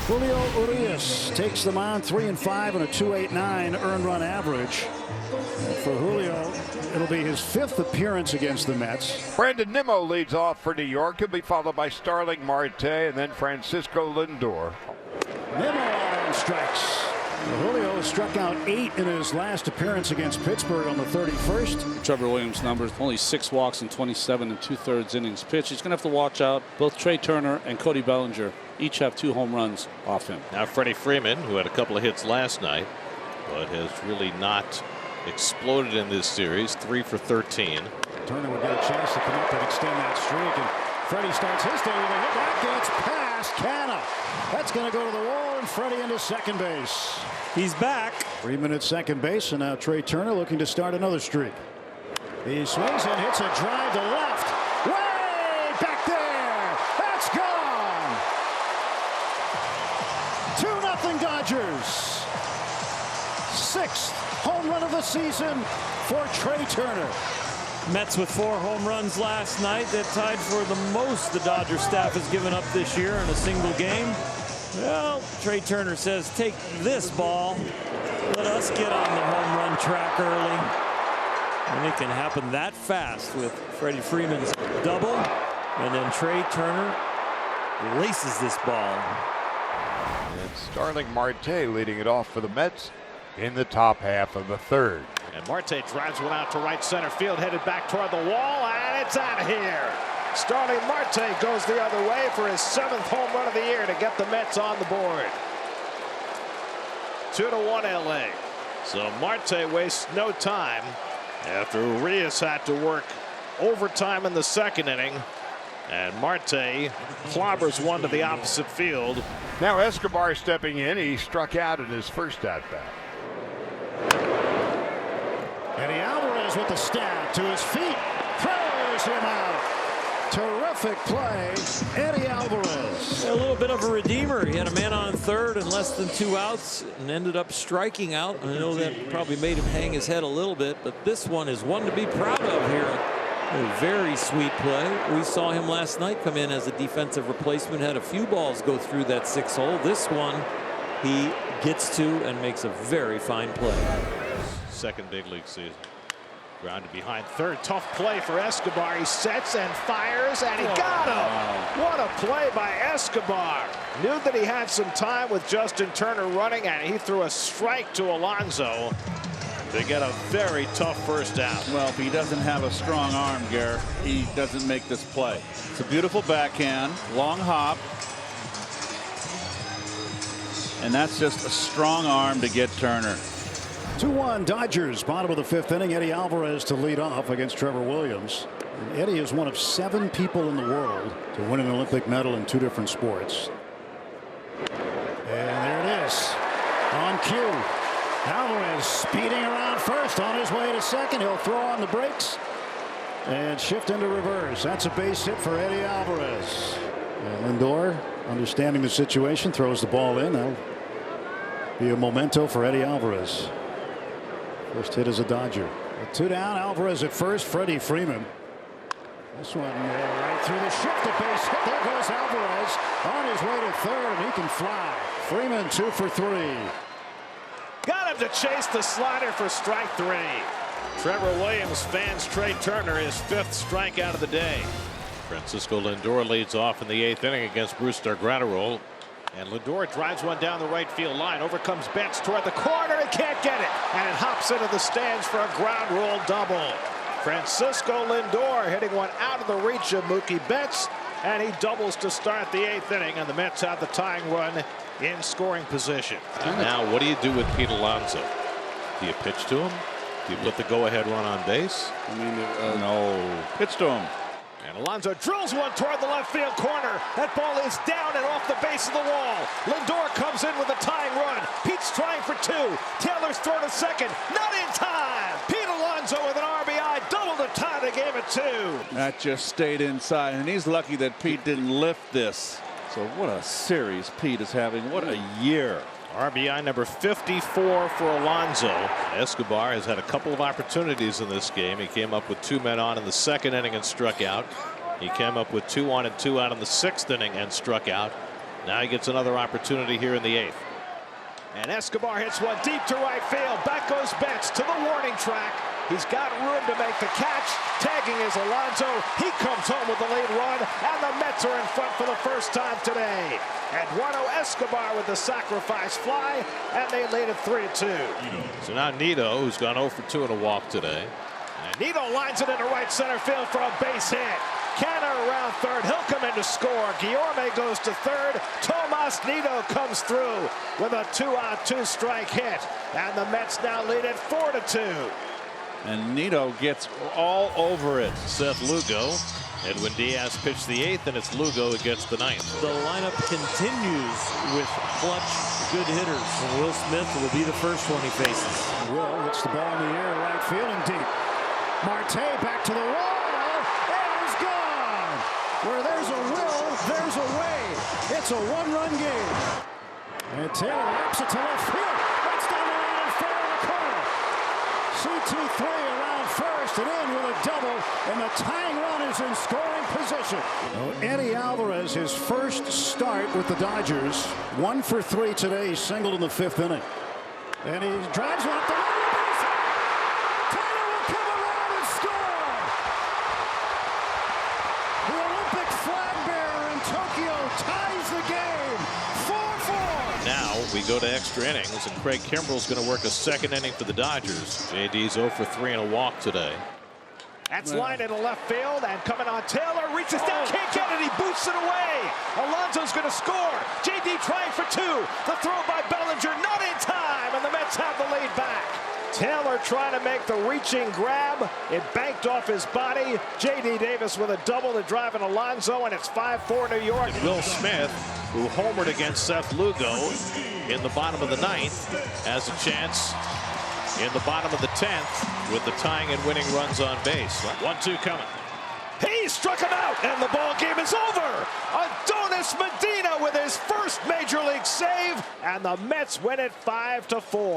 Julio Urias takes the mound, 3-5 and a 2.89 earned run average. And for Julio, it'll be his 5th appearance against the Mets. Brandon Nimmo leads off for New York. He'll be followed by Starling Marte and then Francisco Lindor. Nimmo on strikes. Julio has struck out 8 in his last appearance against Pittsburgh on the 31st. Trevor Williams' numbers, only 6 walks in 27 and 2/3 innings pitched. He's going to have to watch out. Both Trey Turner and Cody Bellinger each have 2 home runs off him. Now Freddie Freeman, who had a couple of hits last night, but has really not exploded in this series. 3 for 13. Turner would get a chance to come up and extend that streak, and Freddie starts his day with a hit. That gets past Canna. That's going to go to the wall, and Freddie into second base. He's back. Freeman at second base, and now Trey Turner looking to start another streak. He swings and hits a drive to left. Way back there. That's gone. 2-0 Dodgers. 6th home run of the season for Trey Turner. Mets with 4 home runs last night. That tied for the most the Dodger staff has given up this year in a single game. Well, Trey Turner says, take this ball. Let us get on the home run track early. And it can happen that fast with Freddie Freeman's double. And then Trey Turner laces this ball. And Starling Marte leading it off for the Mets in the top half of the 3rd. And Marte drives one out to right center field, headed back toward the wall, and it's out of here. Starling Marte goes the other way for his 7th home run of the year to get the Mets on the board. 2-1 LA. So Marte wastes no time after Urias had to work overtime in the 2nd inning. And Marte clobbers one to the opposite field. Now Escobar stepping in. He struck out in his first at-bat. Eddie Alvarez with the stab to his feet. Throws him out. Terrific play, Eddie Alvarez. A little bit of a redeemer. He had a man on third and less than 2 outs and ended up striking out. I know that probably made him hang his head a little bit, but this one is one to be proud of here. A very sweet play. We saw him last night come in as a defensive replacement, had a few balls go through that 6 hole. This one he gets to and makes a very fine play. 2nd big league season. Grounded behind third. Tough play for Escobar. He sets and fires, and he got him. What a play by Escobar. Knew that he had some time with Justin Turner running, and he threw a strike to Alonso to get a very tough first out. Well, if he doesn't have a strong arm, Garrett, he doesn't make this play. It's a beautiful backhand, long hop. And that's just a strong arm to get Turner. 2-1 Dodgers, bottom of the 5th inning. Eddie Alvarez to lead off against Trevor Williams. And Eddie is one of 7 people in the world to win an Olympic medal in 2 different sports. And there it is. On cue. Alvarez speeding around first, on his way to second. He'll throw on the brakes and shift into reverse. That's a base hit for Eddie Alvarez. And Lindor, understanding the situation, throws the ball in. That'll be a memento for Eddie Alvarez. First hit as a Dodger. 2 down. Alvarez at first. Freddie Freeman. This one right through the shift. The base hit. There goes Alvarez on his way to third, and he can fly. Freeman 2 for 3. Got him to chase the slider for strike 3. Trevor Williams fans Trey Turner his 5th strikeout of the day. Francisco Lindor leads off in the 8th inning against Brewster Gratterall. And Lindor drives one down the right field line. Over comes Betts toward the corner and can't get it. And it hops into the stands for a ground rule double. Francisco Lindor hitting one out of the reach of Mookie Betts. And he doubles to start the 8th inning. And the Mets have the tying run in scoring position. And now what do you do with Pete Alonso? Do you pitch to him? Do you put the go-ahead run on base? I mean, no. Pitch to him. And Alonso drills one toward the left field corner. That ball is down and off the base of the wall. Lindor comes in with a tying run. Pete's trying for 2. Taylor's thrown to second. Not in time. Pete Alonso with an RBI. Double the tie to game at 2. That just stayed inside. And he's lucky that Pete didn't lift this. So what a series Pete is having. What a year. RBI number 54 for Alonso. Escobar has had a couple of opportunities in this game. He came up with 2 men on in the 2nd inning and struck out. He came up with 2 on and 2 out in the 6th inning and struck out. Now he gets another opportunity here in the 8th. And Escobar hits one deep to right field. Back goes Betts to the warning track. He's got room to make the catch. Tagging is Alonso. He comes home with the lead run, and the Mets are in front for the first time today. Eduardo Escobar with the sacrifice fly, and they lead it 3-2. So now Nito, who's gone 0 for 2 in a walk today. And Nito lines it into right center field for a base hit. Canner around third. He'll come in to score. Guillorme goes to third. Tomas Nido comes through with a 2-out, 2-strike hit. And the Mets now lead it 4-2. And Nito gets all over it. Seth Lugo. Edwin Diaz pitched the 8th, and it's Lugo who gets the 9th. The lineup continues with clutch, good hitters. And Will Smith will be the first one he faces. Will hits the ball in the air, right field and deep. Marte back to the wall. And is gone. Where there's a will, there's a way. It's a one-run game. And Taylor wraps it to left field. That's down the line and fair in the corner. CT3 around first and in with a double, and the tying run is in scoring position. Eddie Alvarez, his first start with the Dodgers. 1 for 3 today. He singled in the 5th inning. And he drives one up the line. Taylor will come around and score. The Olympic flag bearer in Tokyo ties the game. 4-4. Now we go to extra innings, and Craig Kimbrell's going to work a second inning for the Dodgers. JD's 0 for 3 in a walk today. That's lined into left field, and coming on Taylor, reaches down, can't get it, he boots it away. Alonso's going to score. JD trying for 2. The throw by Bellinger, not in time, and the Mets have the lead back. Taylor trying to make the reaching grab. It banked off his body. J.D. Davis with a double to drive in Alonso, and it's 5-4 New York. And Will Smith, who homered against Seth Lugo in the bottom of the 9th, has a chance in the bottom of the 10th with the tying and winning runs on base. 1-2 coming. He struck him out, and the ball game is over. Adonis Medina with his first major league save, and the Mets win it 5-4.